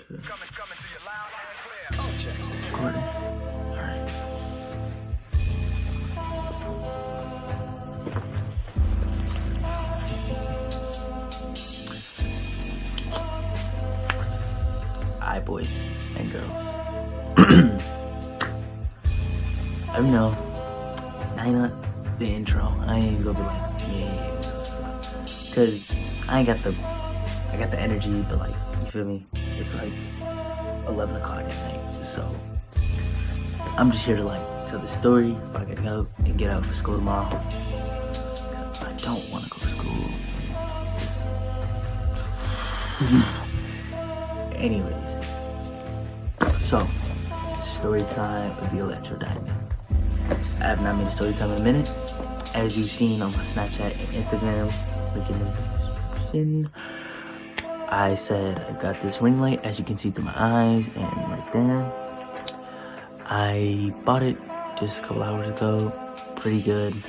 good. Recording. Alright. Alright, boys and girls. I know, I not the intro. I ain't gonna be like, yeah, cause I got the energy, but like, you feel me? It's like 11 o'clock at night, so I'm just here to like tell the story. If I gotta go and get out for school tomorrow, I don't want to go to school. Anyways, so story time would be electro diamond. I have not made a story time in a minute. As you've seen on my Snapchat and Instagram, link in the description. I said I got this ring light, as you can see through my eyes, and right there. I bought it just a couple hours ago. Pretty good,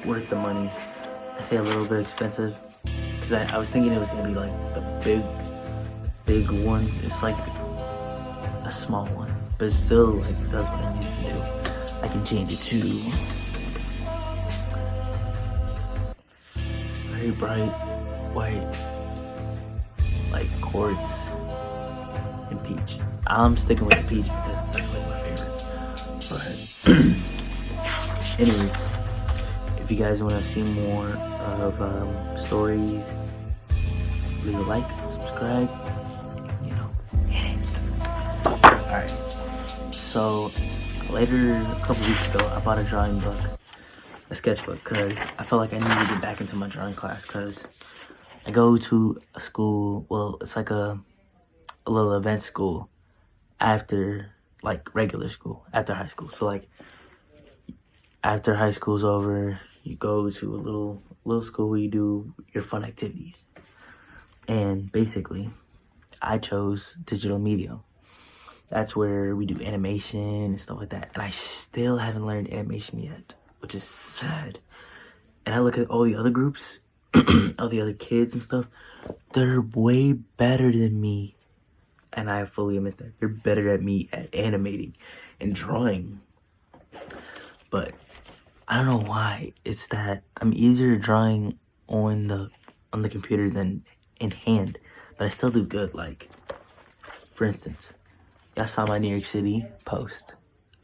worth the money. I say a little bit expensive because I was thinking it was gonna be like the big ones. It's like a small one, but it still like does what I need to do. I can change it to very bright white, like quartz and peach. I'm sticking with the peach because that's like my favorite. But anyways, if you guys want to see more of stories, leave a like, subscribe, you know, hit it. Alright, so later, a couple weeks ago, I bought a drawing book, a sketchbook, because I felt like I needed to get back into my drawing class, because I go to a school, well, it's like a little event school after, like, regular school, after high school. So, like, after high school's over, you go to a little school where you do your fun activities. And basically, I chose digital media. That's where we do animation and stuff like that. And I still haven't learned animation yet, which is sad. And I look at all the other groups, all the other kids and stuff. They're way better than me. And I fully admit that. They're better than me at animating and drawing. But I don't know why. It's that I'm easier drawing on the computer than in hand. But I still do good. Like, for instance, y'all saw my New York City post.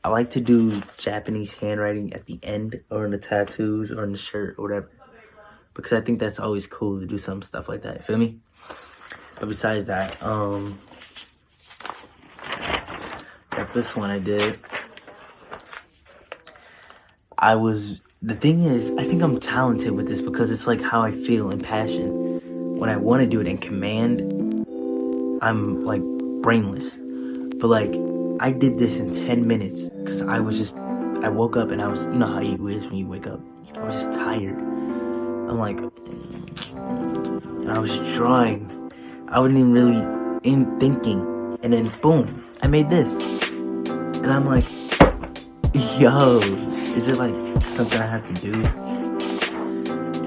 I like to do Japanese handwriting at the end or in the tattoos or in the shirt or whatever. Because I think that's always cool to do some stuff like that. You feel me? But besides that, got this one I did. The thing is, I think I'm talented with this because it's like how I feel and passion. When I want to do it in command, I'm like brainless. But like, I did this in 10 minutes because I woke up and I was, you know how you is when you wake up. I was just tired. I'm like, and I was drawing. I wasn't even really thinking. And then boom, I made this. And I'm like, yo, is it like something I have to do?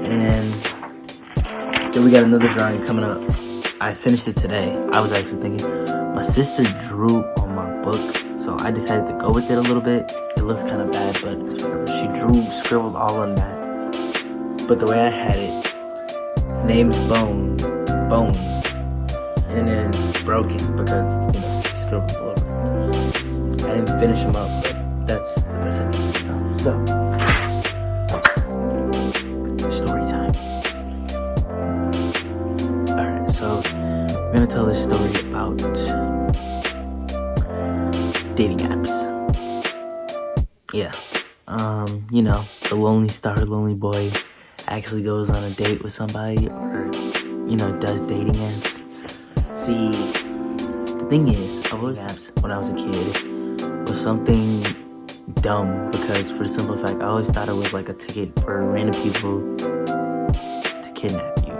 And then we got another drawing coming up. I finished it today. I was actually thinking, my sister drew on my book, so I decided to go with it a little bit. It looks kind of bad, but she scribbled all on that. But the way I had it, his name's Bones, and then broken because, you know, she scribbled all over. I didn't finish him up, but that's the best I can do. So, story time. Alright, so we're gonna tell this story about dating apps. Yeah. You know, the lonely boy actually goes on a date with somebody or, you know, does dating apps. See, the thing is, avoiding apps when I was a kid was something dumb because for the simple fact, I always thought it was like a ticket for random people to kidnap you.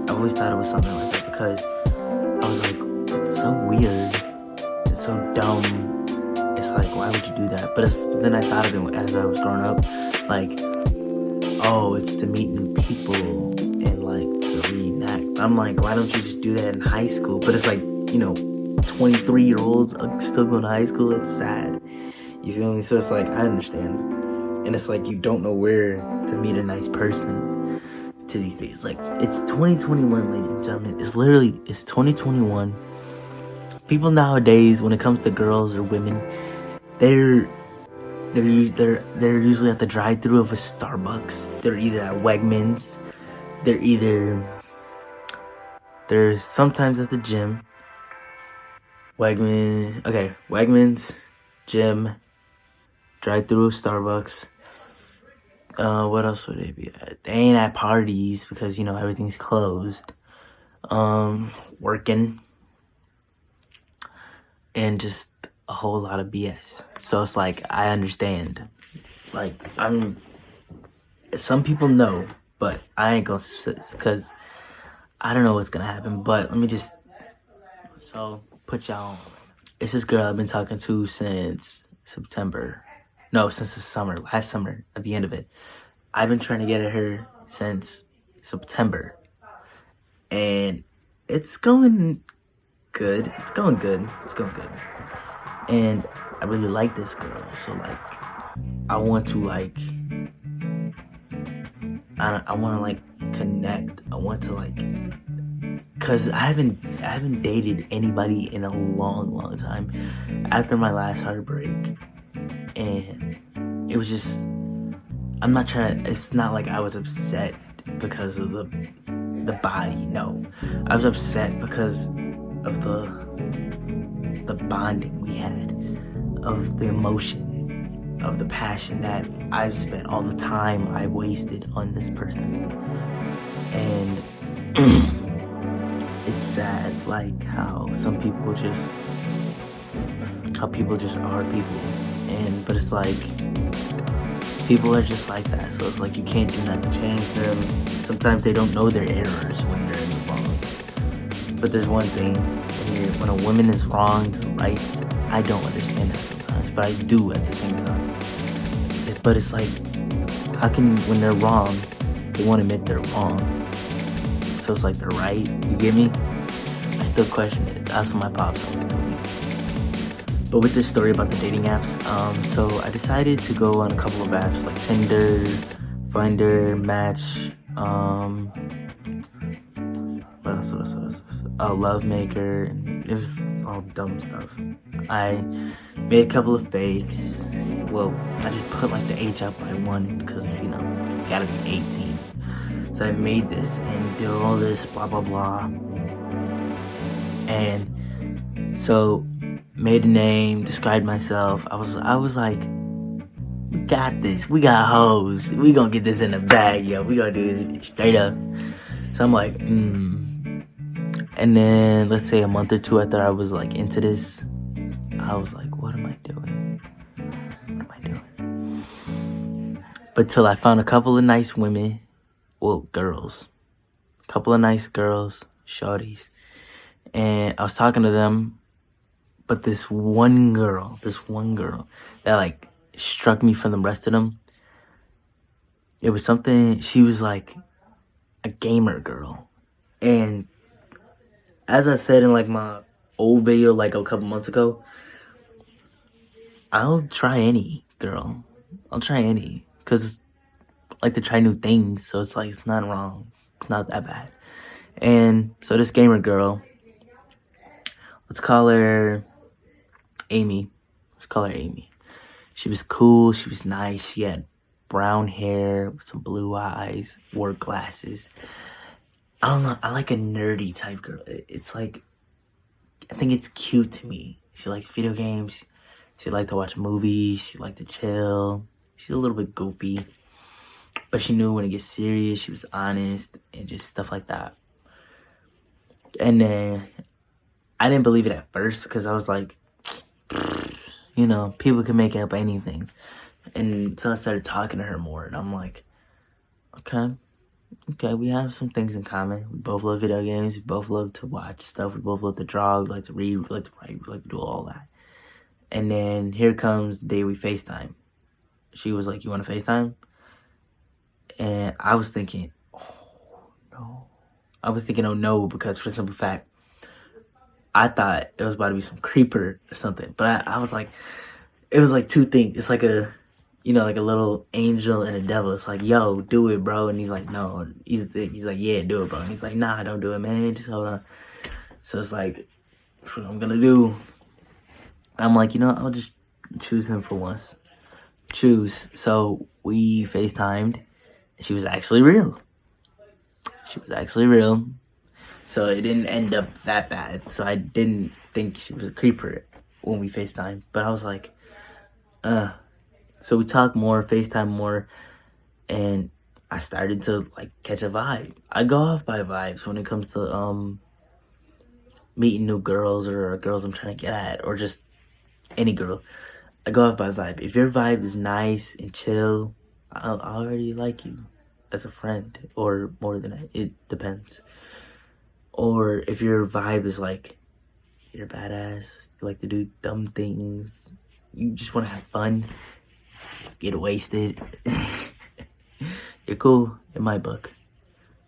I always thought it was something like that because I was like, it's so weird. It's so dumb. It's like, why would you do that? But then I thought of it as I was growing up, like, oh, it's to meet new people and like to reenact. I'm like, why don't you just do that in high school? But it's like, you know, 23-year-olds still going to high school. It's sad. You feel me? So it's like, I understand. And it's like, you don't know where to meet a nice person to these days. Like, it's 2021, ladies and gentlemen. It's 2021. People nowadays, when it comes to girls or women, they're usually at the drive-thru of a Starbucks. They're either at Wegmans. They're sometimes at the gym. Wegmans, gym, drive-thru of Starbucks. What else would they be at? They ain't at parties because, you know, everything's closed. Working. And just a whole lot of BS. So it's like, I understand. Like, some people know, but I ain't gonna, because I don't know what's gonna happen. But let me just, put y'all on. It's this girl I've been talking to since September. No, since the summer, last summer, at the end of it. I've been trying to get at her since September. And it's going good. And I really like this girl. So, like, I want to, like, I want to, like, connect. I want to, like, because I haven't dated anybody in a long time after my last heartbreak. And it was just, it's not like I was upset because of the body. No, I was upset because of the bonding we had, of the emotion, of the passion that I've spent, all the time I wasted on this person. And it's sad, like, how people just are people. But it's like, people are just like that. So it's like, you can't do nothing to change them. Sometimes they don't know their errors when they're in the wrong. But there's one thing, when a woman is wrong, right? I don't understand that sometimes, but I do at the same time. But it's like, how can, when they're wrong, they won't admit they're wrong? So it's like they're right. You get me? I still question it. That's what my pops always told me. But with this story about the dating apps, so I decided to go on a couple of apps like Tinder, Finder, Match, what else? Love Maker. It was all dumb stuff. I made a couple of fakes. Well, I just put like the age up by 1 because, you know, you gotta be 18. So I made this and did all this blah blah blah. And so made a name, described myself. I was like, we got this. We got hoes. We gonna get this in the bag, yo. We gonna do this straight up. So I'm like, And then, let's say a month or two after I was like into this, I was like, what am I doing? But till I found a couple of nice women, well, girls. A couple of nice girls, shorties. And I was talking to them. But this one girl that like struck me from the rest of them, it was something, she was like a gamer girl. And as I said in like my old video like a couple months ago, I'll try any girl. I'll try any. Because I like to try new things. So it's like, it's not wrong. It's not that bad. And so this gamer girl, let's call her Amy. She was cool. She was nice. She had brown hair with some blue eyes, wore glasses. I don't know. I like a nerdy type girl. It's like, I think it's cute to me. She likes video games. She liked to watch movies. She liked to chill. She's a little bit goofy. But she knew when to get serious. She was honest and just stuff like that. And then I didn't believe it at first because I was like, you know, people can make up anything. And until I started talking to her more, and I'm like, okay, we have some things in common. We both love video games. We both love to watch stuff. We both love to draw. We like to read. We like to write. We like to do all that. And then here comes the day we FaceTime. She was like, you want to FaceTime? And I was thinking, oh, no. Oh, no, because for the simple fact, I thought it was about to be some creeper or something. But I was like, it was like two things. It's like a, like a little angel and a devil. It's like, yo, do it, bro. And he's like, no. He's like, yeah, do it, bro. And he's like, nah, don't do it, man. Just hold on. So it's like, that's what I'm gonna do. I'm like, I'll just choose him for once. So we FaceTimed. And she was actually real. So it didn't end up that bad. So I didn't think she was a creeper when we FaceTimed. But I was like, So we talk more, FaceTime more, and I started to like catch a vibe. I go off by vibes when it comes to meeting new girls or girls I'm trying to get at, or just any girl. I go off by vibe. If your vibe is nice and chill, I already like you as a friend, or more than that. It depends. Or if your vibe is like, you're badass, you like to do dumb things, you just want to have fun, get wasted, you're cool in my book.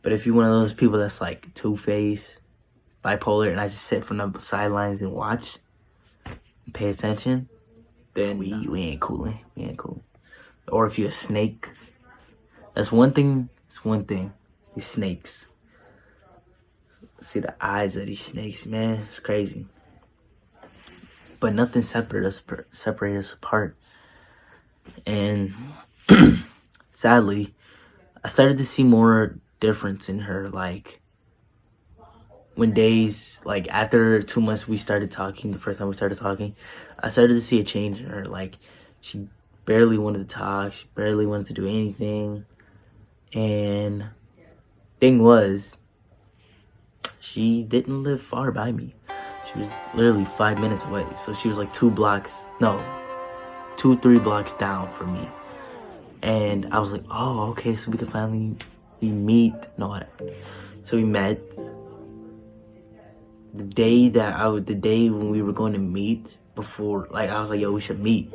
But if you're one of those people that's like two-faced, bipolar, and I just sit from the sidelines and watch and pay attention, then we ain't cool. We ain't cool. Or if you're a snake, that's one thing. It's one thing. These snakes. See the eyes of these snakes, man. It's crazy. But nothing separate us apart. And sadly, I started to see more difference in her. Like, when days, like after 2 months we started talking, the first time we started talking, I started to see a change in her. Like, she barely wanted to talk. She barely wanted to do anything. And thing was, she didn't live far by me. She was literally 5 minutes away. So she was like 3 blocks down from me. And I was like, oh, okay, so we could finally meet. So we met. The day when we were going to meet, before, like, I was like, yo, we should meet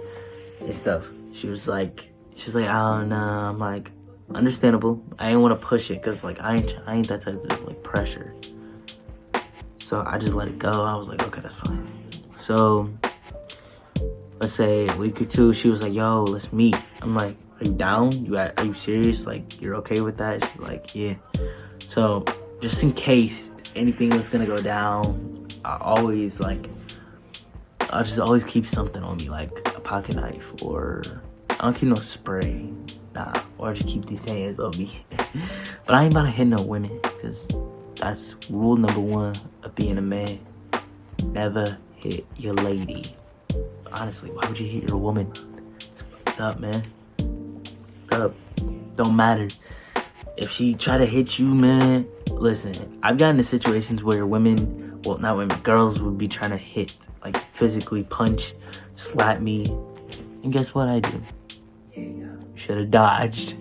and stuff. She was like, I don't know. I'm like, understandable. I didn't want to push it, because like I ain't that type of like pressure. So I just let it go. I was like, okay, that's fine. So let's say a week or two, she was like, yo, let's meet. I'm like, are you down? Are you serious? Like, you're okay with that? She's like, yeah. So just in case anything was gonna go down, I'll just always keep something on me, like a pocket knife, or I don't keep no spray. Or just keep these hands on me. But I ain't about to hit no women, because that's rule number 1 of being a man. Never hit your lady. Honestly, why would you hit your woman? It's fucked up, man. Fucked up. Don't matter. If she try to hit you, man, listen, I've gotten to situations where girls would be trying to hit, like physically punch, slap me. And guess what I do? Should have dodged.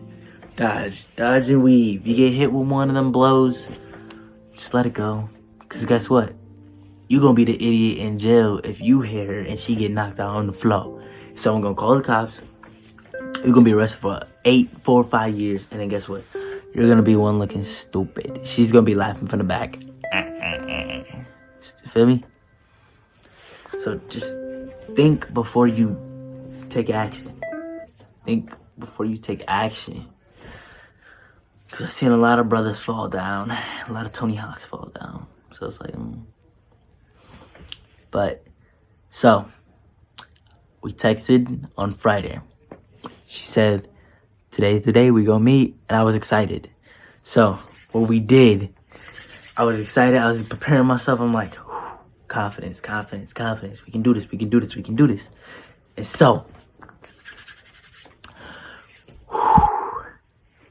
Dodge and weave. You get hit with one of them blows, just let it go. Because guess what? You gonna be the idiot in jail if you hit her and she get knocked out on the floor. Someone gonna call the cops. You're gonna be arrested for 4 or 5 years. And then guess what? You're gonna be one looking stupid. She's gonna be laughing from the back. Feel me? So just think before you take action. Before you take action. Because I've seen a lot of brothers fall down. A lot of Tony Hawks fall down. So it's like, But, so, we texted on Friday. She said, today's the day we gonna meet. And I was excited. So, what we did, I was excited. I was preparing myself. I'm like, confidence. We can do this. And so,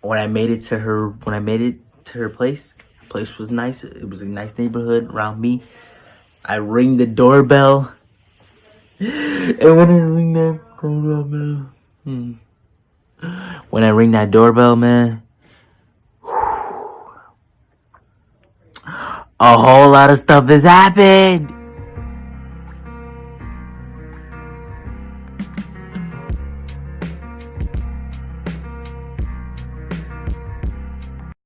when I made it to her place, the place was nice. It was a nice neighborhood around me. I ring the doorbell. And when I ring that doorbell, man, a whole lot of stuff has happened.